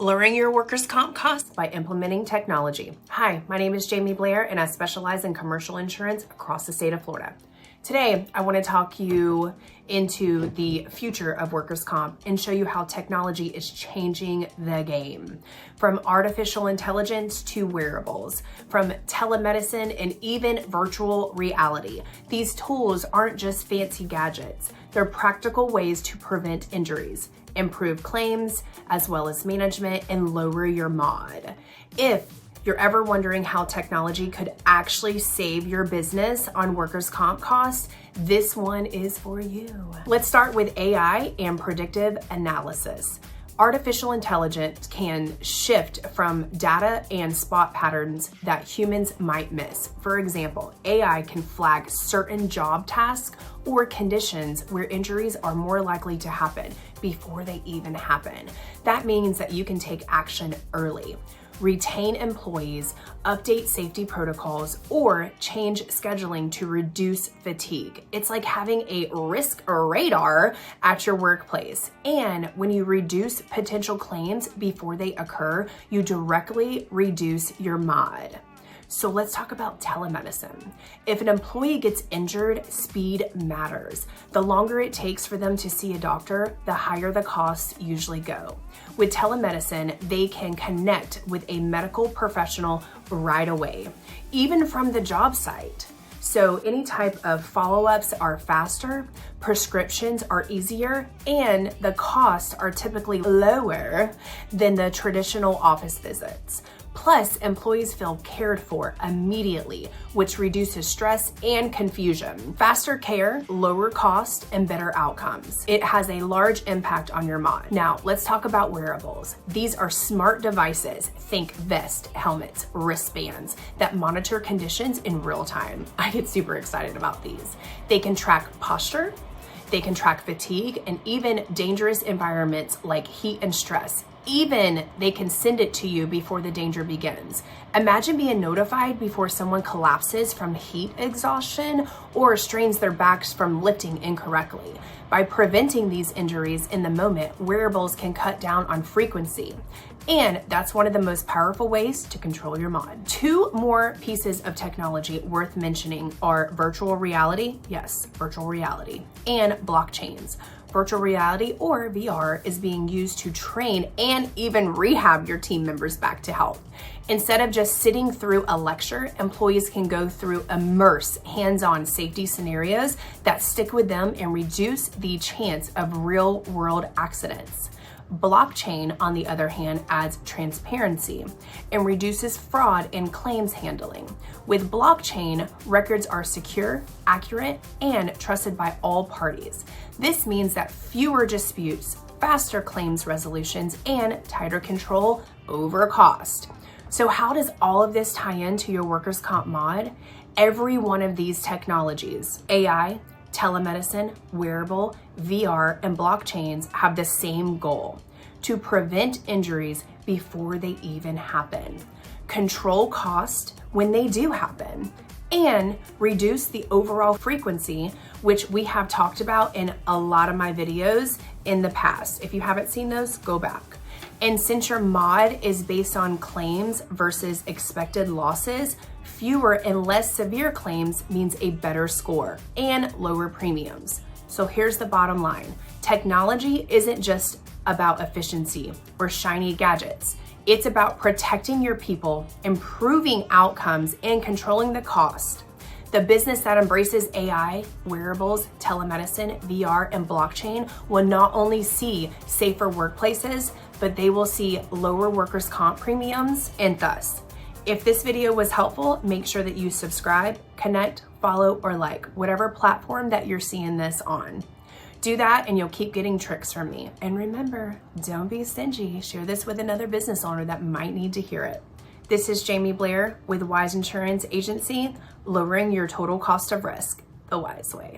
lowering your workers' comp costs by implementing technology. Hi, my name is Jamie Blair and I specialize in commercial insurance across the state of Florida. Today, I want to talk you into the future of workers' comp and show you how technology is changing the game. From artificial intelligence to wearables, from telemedicine and even virtual reality. These tools aren't just fancy gadgets. They're practical ways to prevent injuries, improve claims, as well as management, and lower your MOD. If you're ever wondering how technology could actually save your business on workers' comp costs, this one is for you. Let's start with AI and predictive analysis. Artificial intelligence can shift from data and spot patterns that humans might miss. For example, AI can flag certain job tasks or conditions where injuries are more likely to happen before they even happen. That means that you can take action early, retain employees, update safety protocols, or change scheduling to reduce fatigue. It's like having a risk radar at your workplace. And when you reduce potential claims before they occur, you directly reduce your MOD. So let's talk about telemedicine. If an employee gets injured, speed matters. The longer it takes for them to see a doctor, the higher the costs usually go. With telemedicine, they can connect with a medical professional right away, even from the job site. So any type of follow-ups are faster, prescriptions are easier, and the costs are typically lower than the traditional office visits. Plus, employees feel cared for immediately, which reduces stress and confusion. Faster care, lower cost, and better outcomes. It has a large impact on your MOD. Now, let's talk about wearables. These are smart devices, think vest, helmets, wristbands, that monitor conditions in real time. I get super excited about these. They can track posture, they can track fatigue, and even dangerous environments like heat and stress. Even they can send it to you before the danger begins. Imagine being notified before someone collapses from heat exhaustion or strains their backs from lifting incorrectly. By preventing these injuries in the moment, wearables can cut down on frequency. And that's one of the most powerful ways to control your MOD. Two more pieces of technology worth mentioning are virtual reality, yes, virtual reality, and blockchains. Virtual reality, or VR, is being used to train and even rehab your team members back to health. Instead of just sitting through a lecture, employees can go through immersive, hands-on safety scenarios that stick with them and reduce the chance of real-world accidents. Blockchain, on the other hand, adds transparency and reduces fraud in claims handling. With blockchain, records are secure, accurate, and trusted by all parties. This means that fewer disputes, faster claims resolutions, and tighter control over cost. So how does all of this tie into your workers' comp MOD? Every one of these technologies, AI, telemedicine, wearable, VR, and blockchains have the same goal: to prevent injuries before they even happen, control cost when they do happen, and reduce the overall frequency, which we have talked about in a lot of my videos in the past. If you haven't seen those, go back. And since your MOD is based on claims versus expected losses, fewer and less severe claims means a better score and lower premiums. So here's the bottom line. Technology isn't just about efficiency or shiny gadgets. It's about protecting your people, improving outcomes, and controlling the cost. The business that embraces AI, wearables, telemedicine, VR, and blockchain will not only see safer workplaces, but they will see lower workers' comp premiums and thus. If this video was helpful, make sure that you subscribe, connect, follow, or like whatever platform that you're seeing this on. Do that and you'll keep getting tricks from me. And remember, don't be stingy. Share this with another business owner that might need to hear it. This is Jamie Blair with Wise Insurance Agency, lowering your total cost of risk the wise way.